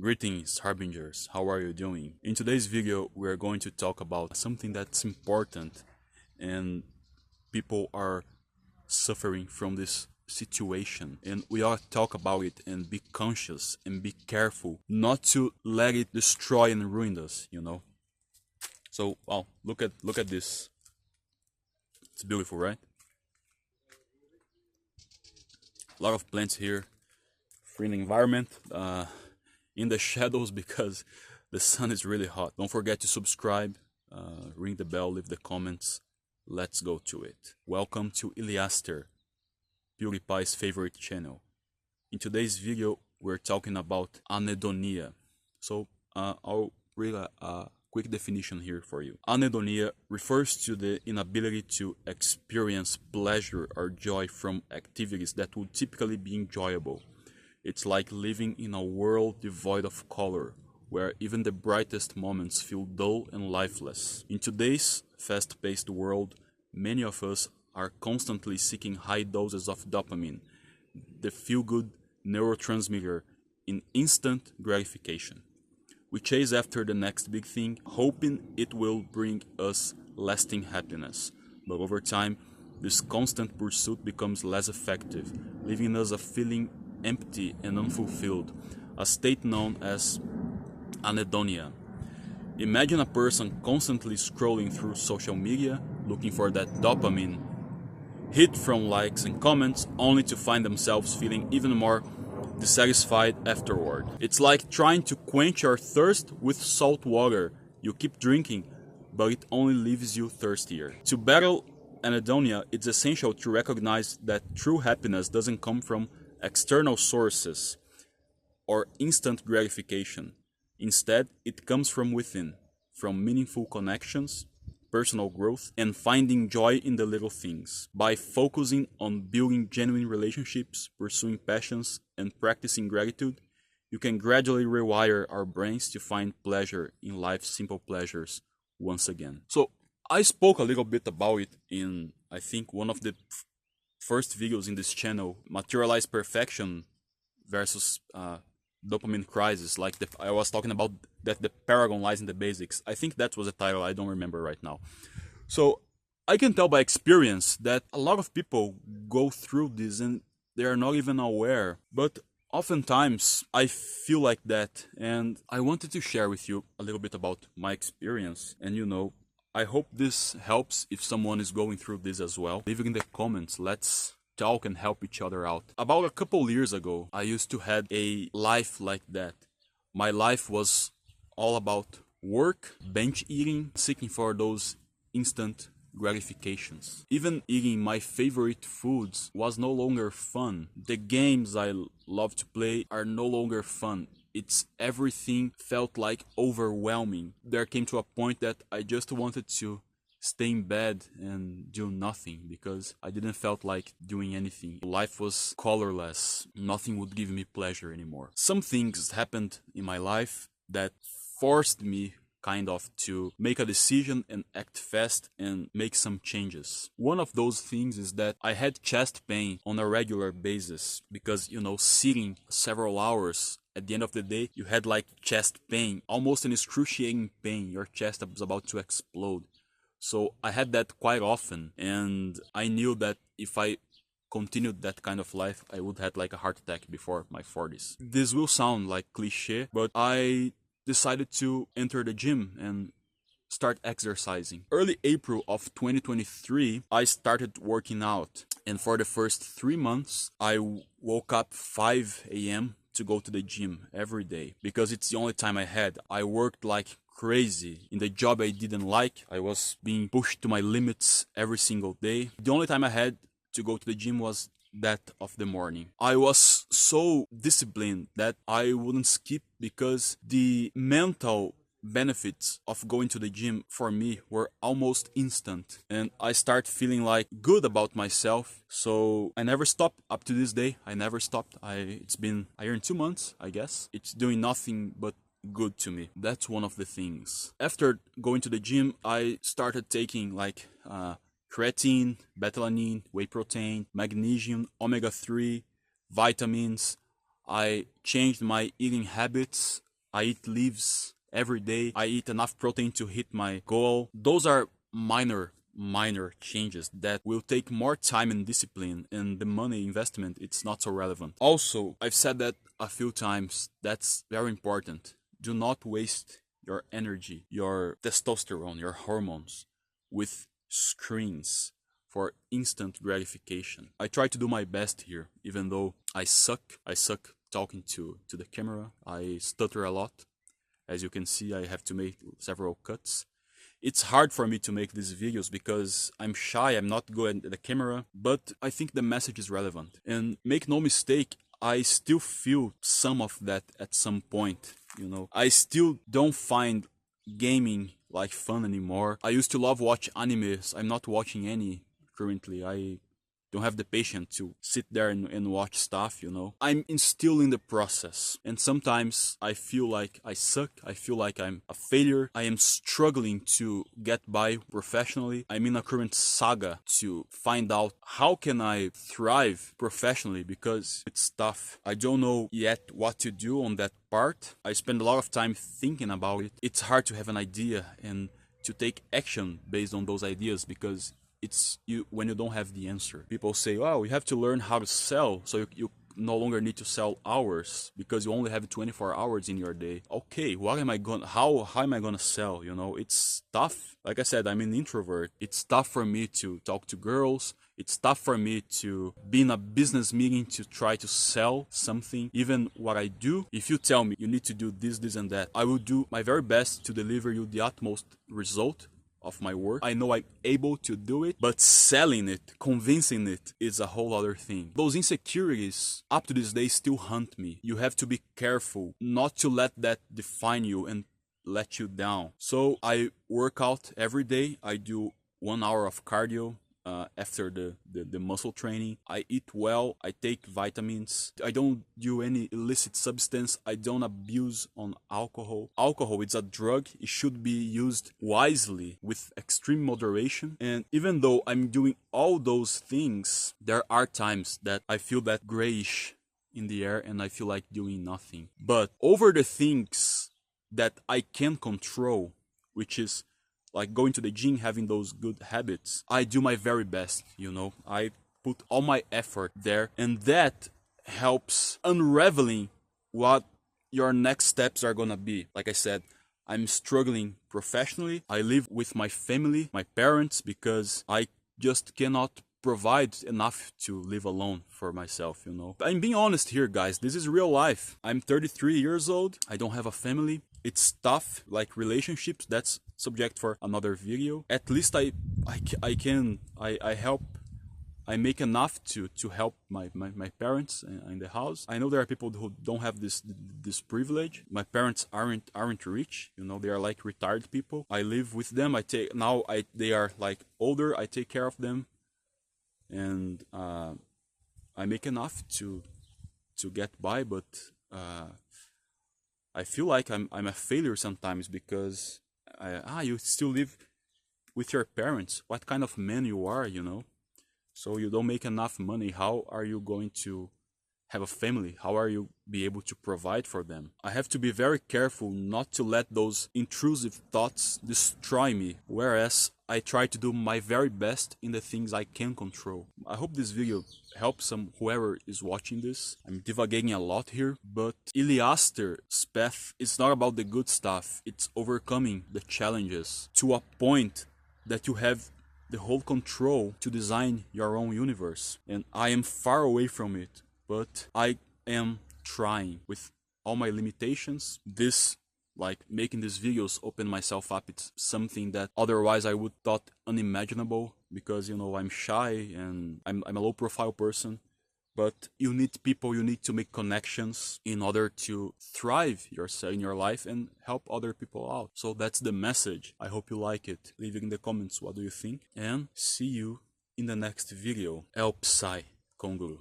Greetings, Harbingers, how are you doing? In today's video, we are going to talk about something that's important and people are suffering from this situation. And we ought to talk about it and be conscious and be careful not to let it destroy and ruin us, So, wow, look at this. It's beautiful, right? A lot of plants here, free environment. In the shadows because the sun is really hot. Don't forget to subscribe, ring the bell, leave the comments. Let's go to it. Welcome to Yliaster, PewDiePie's favorite channel. In today's video, we're talking about anhedonia. So I'll read a quick definition here for you. Anhedonia refers to the inability to experience pleasure or joy from activities that would typically be enjoyable. It's like living in a world devoid of color, where even the brightest moments feel dull and lifeless. In today's fast-paced world, many of us are constantly seeking high doses of dopamine, the feel-good neurotransmitter, in instant gratification. We chase after the next big thing, hoping it will bring us lasting happiness. But over time, this constant pursuit becomes less effective, leaving us a feeling empty and unfulfilled, a state known as anhedonia. Imagine a person constantly scrolling through social media, looking for that dopamine hit from likes and comments, only to find themselves feeling even more dissatisfied afterward. It's like trying to quench your thirst with salt water. You keep drinking, but it only leaves you thirstier. To battle anhedonia, it's essential to recognize that true happiness doesn't come from external sources or instant gratification. Instead, it comes from within, from meaningful connections, personal growth, and finding joy in the little things. By focusing on building genuine relationships, pursuing passions, and practicing gratitude, you can gradually rewire our brains to find pleasure in life's simple pleasures once again. So, I spoke a little bit about it in, I think, one of the first videos in this channel, materialized perfection versus dopamine crisis. Like I was talking about that the paragon lies in the basics. I think that was the title. I don't remember right now. So I can tell by experience that a lot of people go through this and they are not even aware. But oftentimes I feel like that, and I wanted to share with you a little bit about my experience. And I hope this helps if someone is going through this as well. Leave it in the comments. Let's talk and help each other out. About a couple years ago, I used to have a life like that. My life was all about work, binge eating, seeking for those instant gratifications. Even eating my favorite foods was no longer fun. The games I love to play are no longer fun. Everything felt like overwhelming. There came to a point that I just wanted to stay in bed and do nothing because I didn't felt like doing anything. Life was colorless. Nothing would give me pleasure anymore. Some things happened in my life that forced me kind of to make a decision and act fast and make some changes. One of those things is that I had chest pain on a regular basis because, sitting several hours, at the end of the day, you had like chest pain, almost an excruciating pain. Your chest was about to explode. So I had that quite often, and I knew that if I continued that kind of life, I would have like a heart attack before my 40s. This will sound like cliche, but I decided to enter the gym and start exercising. Early April of 2023, I started working out. And for the first 3 months, I woke up 5 a.m. to go to the gym every day because it's the only time I had. I worked like crazy in the job I didn't like. I was being pushed to my limits every single day. The only time I had to go to the gym was that of the morning. I was so disciplined that I wouldn't skip because the mental benefits of going to the gym for me were almost instant, and I start feeling like good about myself. So I never stopped up to this day. I never stopped. It's been a year and 2 months, I guess. It's doing nothing but good to me. That's one of the things. After going to the gym, I started taking like creatine, beta-alanine, whey protein, magnesium, omega-3, vitamins. I changed my eating habits. I eat leaves every day. I eat enough protein to hit my goal. Those are minor changes that will take more time and discipline, and the money investment, it's not so relevant. Also, I've said that a few times, that's very important. Do not waste your energy, your testosterone, your hormones with screens for instant gratification. I try to do my best here, even though I suck talking to the camera. I stutter a lot. As you can see, I have to make several cuts. It's hard for me to make these videos because I'm shy, I'm not good at the camera, but I think the message is relevant. And make no mistake, I still feel some of that at some point, you know. I still don't find gaming like fun anymore. I used to love watch animes. I'm not watching any currently. I don't have the patience to sit there and watch stuff, you know. I'm still in the process. And sometimes I feel like I suck. I feel like I'm a failure. I am struggling to get by professionally. I'm in a current saga to find out how can I thrive professionally, because it's tough. I don't know yet what to do on that part. I spend a lot of time thinking about it. It's hard to have an idea and to take action based on those ideas, because it's you when you don't have the answer. People say, oh, you have to learn how to sell, so you no longer need to sell hours because you only have 24 hours in your day. Okay, what am I going how am I gonna sell? You know, it's tough. Like I said, I'm an introvert. It's tough for me to talk to girls. It's tough for me to be in a business meeting to try to sell something. Even what I do, if you tell me you need to do this and that, I will do my very best to deliver you the utmost result of my work. I know I'm able to do it, but selling it, convincing it, is a whole other thing. Those insecurities up to this day still haunt me. You have to be careful not to let that define you and let you down. So I work out every day. I do 1 hour of cardio after the muscle training. I eat well. I take vitamins. I don't do any illicit substance. I don't abuse on alcohol. Alcohol is a drug. It should be used wisely with extreme moderation. And even though I'm doing all those things, there are times that I feel that grayish in the air and I feel like doing nothing. But over the things that I can control, which is like going to the gym, having those good habits, I do my very best, you know. I put all my effort there, and that helps unraveling what your next steps are gonna be. Like I said, I'm struggling professionally. I live with my family, my parents, because I just cannot provide enough to live alone for myself, you know. I'm being honest here, guys. This is real life. I'm 33 years old. I don't have a family. It's tough, like relationships. That's subject for another video. At least I help. I make enough to help my parents in the house. I know there are people who don't have this privilege. My parents aren't rich, you know. They are like retired people. I live with them. They are like older. I take care of them, and I make enough to get by. But I feel like I'm a failure sometimes, because you still live with your parents. What kind of man you are, you know? So you don't make enough money. How are you going to have a family? How are you be able to provide for them? I have to be very careful not to let those intrusive thoughts destroy me, whereas I try to do my very best in the things I can control. I hope this video helps whoever is watching this. I'm divagating a lot here, but Yliaster's path is not about the good stuff. It's overcoming the challenges to a point that you have the whole control to design your own universe. And I am far away from it, but I am trying with all my limitations. This, like making these videos, open myself up. It's something that otherwise I would thought unimaginable, because, you know, I'm shy and I'm a low profile person. But you need people, you need to make connections in order to thrive in your life and help other people out. So that's the message. I hope you like it. Leave it in the comments what do you think. And see you in the next video. El Psy Conguru.